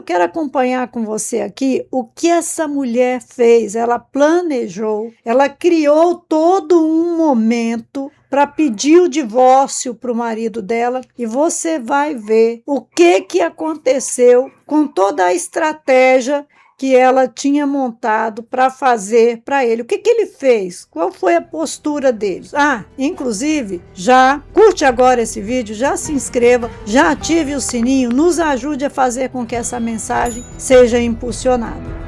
quero acompanhar com você aqui o que essa mulher fez. Ela planejou, ela criou todo um momento para pedir o divórcio para o marido dela, e você vai ver o que aconteceu com toda a estratégia que ela tinha montado para fazer para ele. O que ele fez? Qual foi a postura deles? Inclusive, já curte agora esse vídeo, já se inscreva, já ative o sininho, nos ajude a fazer com que essa mensagem seja impulsionada.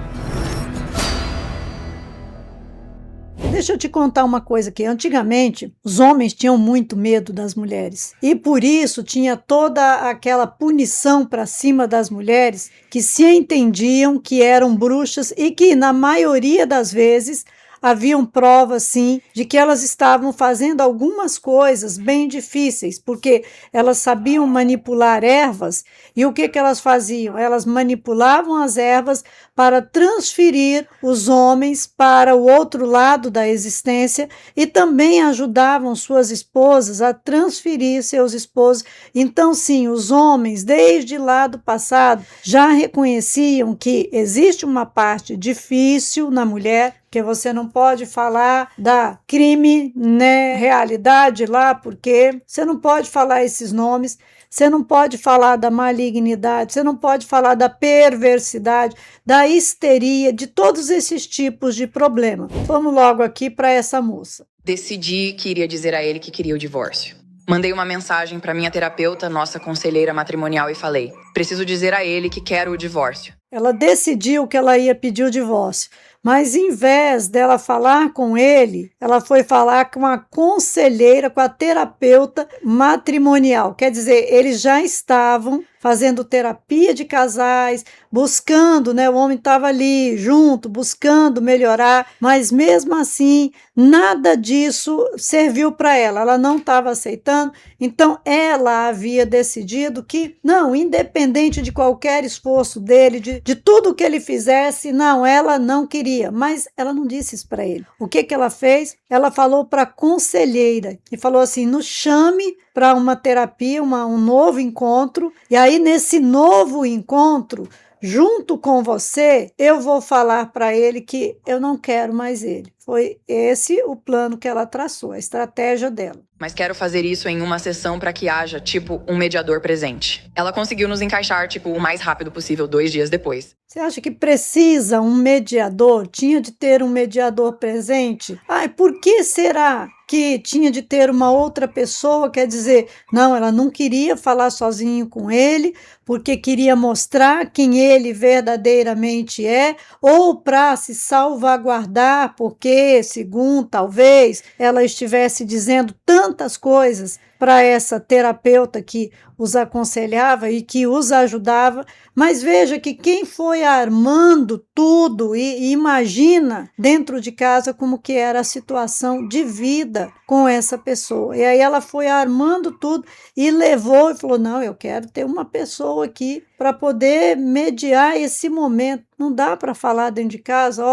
Deixa eu te contar uma coisa aqui. Antigamente, os homens tinham muito medo das mulheres. E por isso tinha toda aquela punição para cima das mulheres que se entendiam que eram bruxas e que, na maioria das vezes, haviam provas, sim, de que elas estavam fazendo algumas coisas bem difíceis, porque elas sabiam manipular ervas, e o que elas faziam? Elas manipulavam as ervas para transferir os homens para o outro lado da existência e também ajudavam suas esposas a transferir seus esposos. Então, sim, os homens, desde lá do passado, já reconheciam que existe uma parte difícil na mulher, que você não pode falar da crime, né, realidade lá, porque você não pode falar esses nomes, você não pode falar da malignidade, você não pode falar da perversidade, da histeria, de todos esses tipos de problema. Vamos logo aqui para essa moça. Decidi que iria dizer a ele que queria o divórcio. Mandei uma mensagem para minha terapeuta, nossa conselheira matrimonial, e falei: preciso dizer a ele que quero o divórcio. Ela decidiu que ela ia pedir o divórcio, mas em vez dela falar com ele, ela foi falar com a conselheira, com a terapeuta matrimonial. Quer dizer, eles já estavam fazendo terapia de casais, buscando, né? O homem estava ali junto, buscando melhorar, mas mesmo assim, nada disso serviu para ela. Ela não estava aceitando, então ela havia decidido que, não, independente de qualquer esforço dele, de tudo que ele fizesse, não, ela não queria, mas ela não disse isso para ele. O que ela fez? Ela falou para a conselheira e falou assim: nos chame para uma terapia, um novo encontro, e aí nesse novo encontro, junto com você, eu vou falar para ele que eu não quero mais ele. Foi esse o plano que ela traçou, a estratégia dela. Mas quero fazer isso em uma sessão para que haja, um mediador presente. Ela conseguiu nos encaixar, o mais rápido possível, 2 dias depois. Você acha que precisa um mediador? Tinha de ter um mediador presente? Por que será que tinha de ter uma outra pessoa? Quer dizer, não, ela não queria falar sozinho com ele, porque queria mostrar quem ele verdadeiramente é, ou para se salvaguardar, porque, segundo, talvez, ela estivesse dizendo tantas coisas para essa terapeuta que os aconselhava e que os ajudava, mas veja que quem foi armando tudo e imagina dentro de casa como que era a situação de vida com essa pessoa. E aí ela foi armando tudo e levou e falou: não, eu quero ter uma pessoa aqui para poder mediar esse momento. Não dá para falar dentro de casa,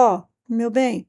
meu bem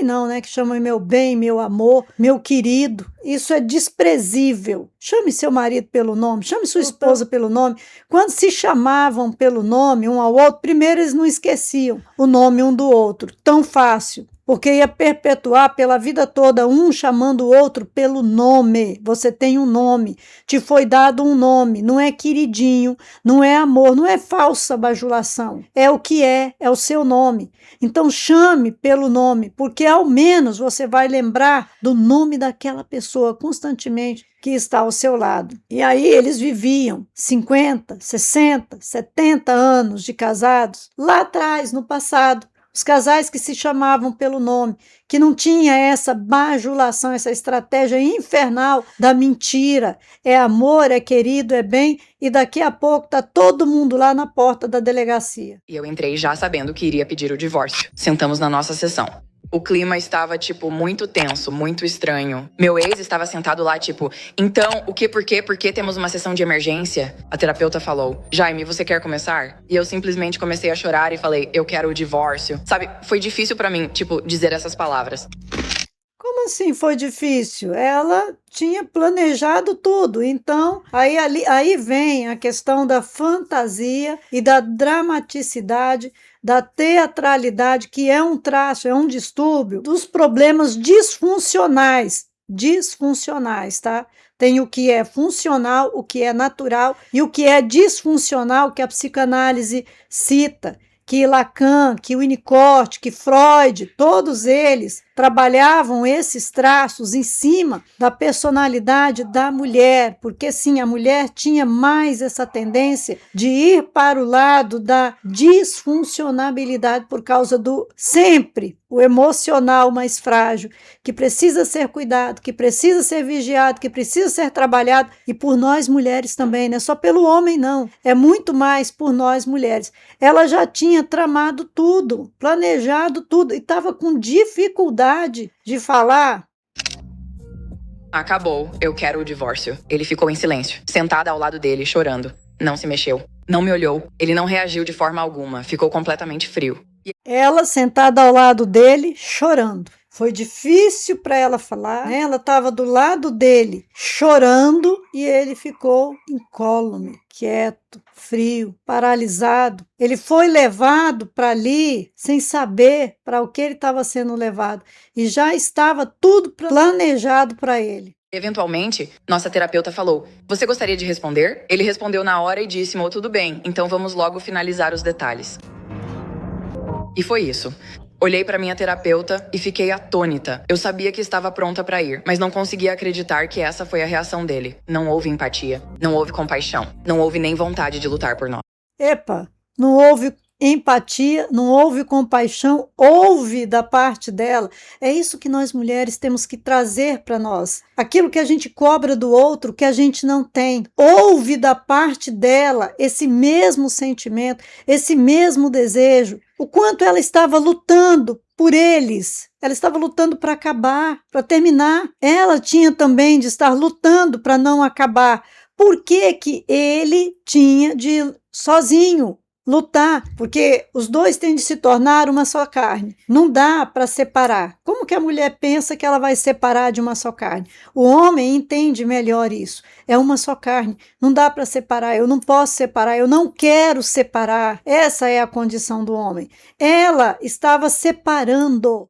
não, né? Que chamam meu bem, meu amor, meu querido. Isso é desprezível. Chame seu marido pelo nome, chame sua esposa pelo nome. Quando se chamavam pelo nome um ao outro, primeiro eles não esqueciam o nome um do outro. Tão fácil. Porque ia perpetuar pela vida toda, um chamando o outro pelo nome. Você tem um nome, te foi dado um nome, não é queridinho, não é amor, não é falsa bajulação, é o que é o seu nome. Então chame pelo nome, porque ao menos você vai lembrar do nome daquela pessoa constantemente que está ao seu lado. E aí eles viviam 50, 60, 70 anos de casados, lá atrás, no passado. Os casais que se chamavam pelo nome, que não tinha essa bajulação, essa estratégia infernal da mentira. É amor, é querido, é bem, e daqui a pouco tá todo mundo lá na porta da delegacia. E eu entrei já sabendo que iria pedir o divórcio. Sentamos na nossa sessão. O clima estava, muito tenso, muito estranho. Meu ex estava sentado lá, então, o que, por que temos uma sessão de emergência? A terapeuta falou: Jaime, você quer começar? E eu simplesmente comecei a chorar e falei: eu quero o divórcio. Sabe, foi difícil pra mim, dizer essas palavras. Como Como assim foi difícil? Ela tinha planejado tudo. Então, aí vem a questão da fantasia e da dramaticidade, da teatralidade, que é um traço, é um distúrbio dos problemas disfuncionais. Disfuncionais, tá? Tem o que é funcional, o que é natural e o que é disfuncional, que a psicanálise cita, que Lacan, que Winnicott, que Freud, todos eles trabalhavam esses traços em cima da personalidade da mulher, porque sim, a mulher tinha mais essa tendência de ir para o lado da disfuncionabilidade por causa do sempre o emocional mais frágil, que precisa ser cuidado, que precisa ser vigiado, que precisa ser trabalhado, e por nós mulheres também, não é só pelo homem não, é muito mais por nós mulheres. Ela já tinha tramado tudo, planejado tudo, e estava com dificuldade de falar. Acabou, eu quero o divórcio. Ele ficou em silêncio, sentada ao lado dele, chorando. Não se mexeu, não me olhou. Ele não reagiu de forma alguma, ficou completamente frio. Ela sentada ao lado dele, chorando. Foi difícil para ela falar, né? Ela estava do lado dele, chorando, e ele ficou incólume, quieto, frio, paralisado. Ele foi levado para ali sem saber para o que ele estava sendo levado, e já estava tudo planejado para ele. Eventualmente, nossa terapeuta falou: "Você gostaria de responder?" Ele respondeu na hora e disse: "Mo, tudo bem, então vamos logo finalizar os detalhes." E foi isso. Olhei para minha terapeuta e fiquei atônita. Eu sabia que estava pronta para ir, mas não conseguia acreditar que essa foi a reação dele. Não houve empatia, não houve compaixão, não houve nem vontade de lutar por nós. Epa, não houve empatia, não houve compaixão, houve da parte dela. É isso que nós mulheres temos que trazer para nós. Aquilo que a gente cobra do outro, que a gente não tem. Houve da parte dela esse mesmo sentimento, esse mesmo desejo. O quanto ela estava lutando por eles. Ela estava lutando para acabar, para terminar. Ela tinha também de estar lutando para não acabar. Por que que ele tinha de sozinho lutar? Porque os dois têm de se tornar uma só carne. Não dá para separar. Como que a mulher pensa que ela vai separar de uma só carne? O homem entende melhor isso. É uma só carne. Não dá para separar. Eu não posso separar. Eu não quero separar. Essa é a condição do homem. Ela estava separando.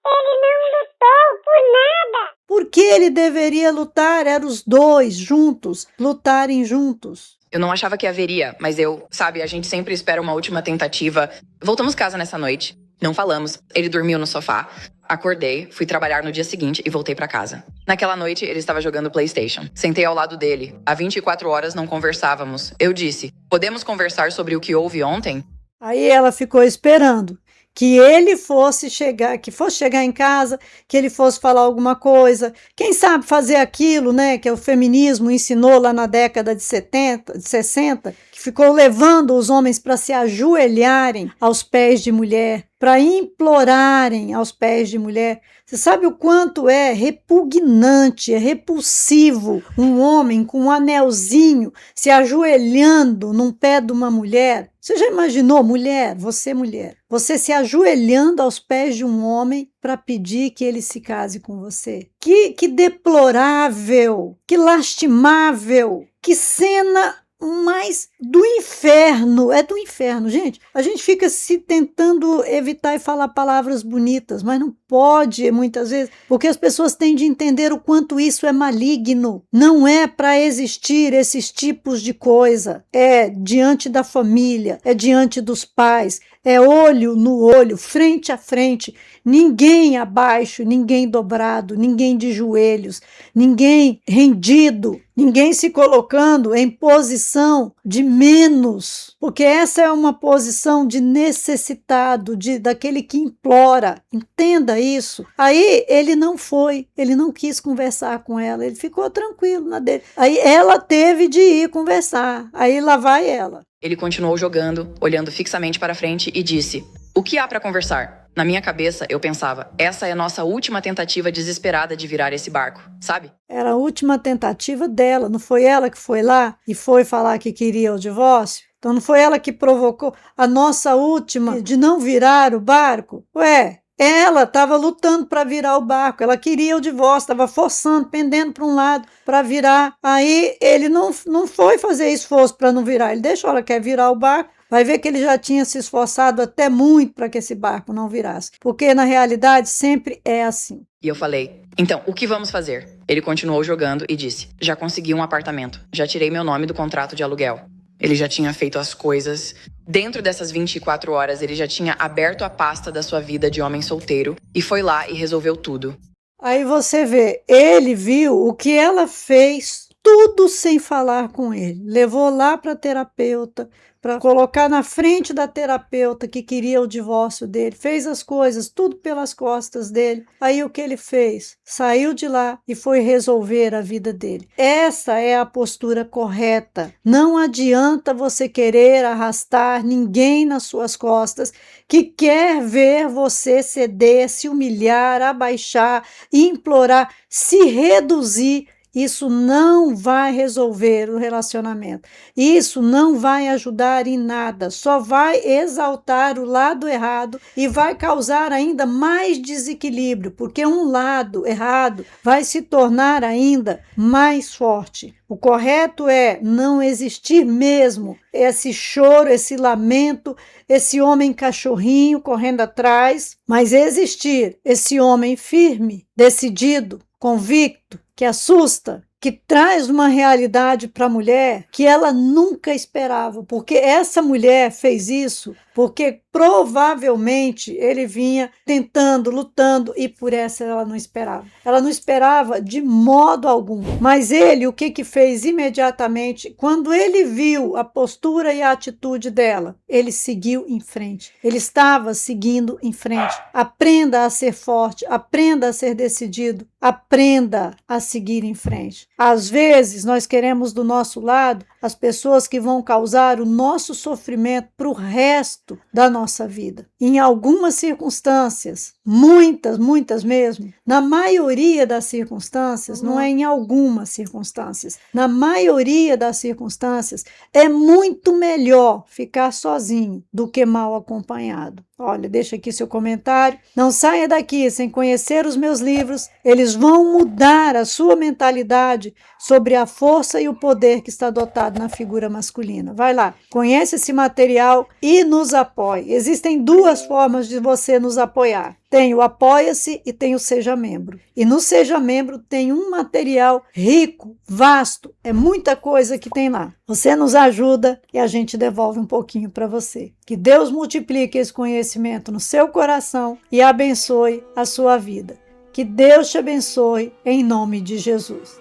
Ele não lutou por nada. Por que ele deveria lutar? Eram os dois juntos, lutarem juntos. Eu não achava que haveria, mas a gente sempre espera uma última tentativa. Voltamos casa nessa noite. Não falamos. Ele dormiu no sofá. Acordei, fui trabalhar no dia seguinte e voltei pra casa. Naquela noite, ele estava jogando PlayStation. Sentei ao lado dele. Há 24 horas não conversávamos. Eu disse: "Podemos conversar sobre o que houve ontem?" Aí ela ficou esperando que ele fosse chegar em casa, que ele fosse falar alguma coisa, quem sabe fazer aquilo, né, que o feminismo ensinou lá na década de 70, de 60, que ficou levando os homens para se ajoelharem aos pés de mulher, para implorarem aos pés de mulher. Você sabe o quanto é repugnante, é repulsivo um homem com um anelzinho se ajoelhando num pé de uma mulher? Você já imaginou, mulher, você se ajoelhando aos pés de um homem para pedir que ele se case com você? Que deplorável, que lastimável, que cena mais do inferno, é do inferno, gente. A gente fica se tentando evitar e falar palavras bonitas, mas não pode muitas vezes, porque as pessoas têm de entender o quanto isso é maligno. Não é para existir esses tipos de coisa. É diante da família, é diante dos pais, é olho no olho, frente a frente, ninguém abaixo, ninguém dobrado, ninguém de joelhos, ninguém rendido, ninguém se colocando em posição de menos, porque essa é uma posição de necessitado, daquele que implora. Entenda isso. Aí ele não foi, ele não quis conversar com ela, ele ficou tranquilo na dele. Aí ela teve de ir conversar, aí lá vai ela. Ele continuou jogando, olhando fixamente para frente e disse: "O que há para conversar?" Na minha cabeça, eu pensava: essa é a nossa última tentativa desesperada de virar esse barco, sabe? Era a última tentativa dela, não foi ela que foi lá e foi falar que queria o divórcio? Então não foi ela que provocou a nossa última de não virar o barco? Ué, Ela estava lutando para virar o barco, ela queria o divórcio, estava forçando, pendendo para um lado para virar. Aí ele não foi fazer esforço para não virar, ele deixou, ela quer virar o barco. Vai ver que ele já tinha se esforçado até muito para que esse barco não virasse. Porque, na realidade, sempre é assim. E eu falei, então, o que vamos fazer? Ele continuou jogando e disse, já consegui um apartamento, já tirei meu nome do contrato de aluguel. Ele já tinha feito as coisas. Dentro dessas 24 horas, ele já tinha aberto a pasta da sua vida de homem solteiro e foi lá e resolveu tudo. Aí você vê, ele viu o que ela fez, tudo sem falar com ele. Levou lá para a terapeuta, para colocar na frente da terapeuta que queria o divórcio dele. Fez as coisas, tudo pelas costas dele. Aí o que ele fez? Saiu de lá e foi resolver a vida dele. Essa é a postura correta. Não adianta você querer arrastar ninguém nas suas costas que quer ver você ceder, se humilhar, abaixar, implorar, se reduzir. Isso não vai resolver o relacionamento. Isso não vai ajudar em nada. Só vai exaltar o lado errado e vai causar ainda mais desequilíbrio, porque um lado errado vai se tornar ainda mais forte. O correto é não existir mesmo esse choro, esse lamento, esse homem cachorrinho correndo atrás, mas existir esse homem firme, decidido, convicto, que assusta, que traz uma realidade para a mulher que ela nunca esperava, porque essa mulher fez isso porque provavelmente ele vinha tentando, lutando e por essa ela não esperava. Ela não esperava de modo algum. Mas ele, o que fez imediatamente, quando ele viu a postura e a atitude dela, ele seguiu em frente. Ele estava seguindo em frente. Aprenda a ser forte, aprenda a ser decidido, aprenda a seguir em frente. Às vezes nós queremos do nosso lado as pessoas que vão causar o nosso sofrimento para o resto da nossa vida. Em algumas circunstâncias, muitas mesmo, na maioria das circunstâncias, não é em algumas circunstâncias, na maioria das circunstâncias, é muito melhor ficar sozinho do que mal acompanhado. Olha, deixa aqui seu comentário. Não saia daqui sem conhecer os meus livros. Eles vão mudar a sua mentalidade sobre a força e o poder que está dotado na figura masculina. Vai lá, conhece esse material e nos apoie. Existem duas formas de você nos apoiar. Tem o Apoia-se e tem o Seja Membro. E no Seja Membro tem um material rico, vasto, é muita coisa que tem lá. Você nos ajuda e a gente devolve um pouquinho para você. Que Deus multiplique esse conhecimento no seu coração e abençoe a sua vida. Que Deus te abençoe em nome de Jesus.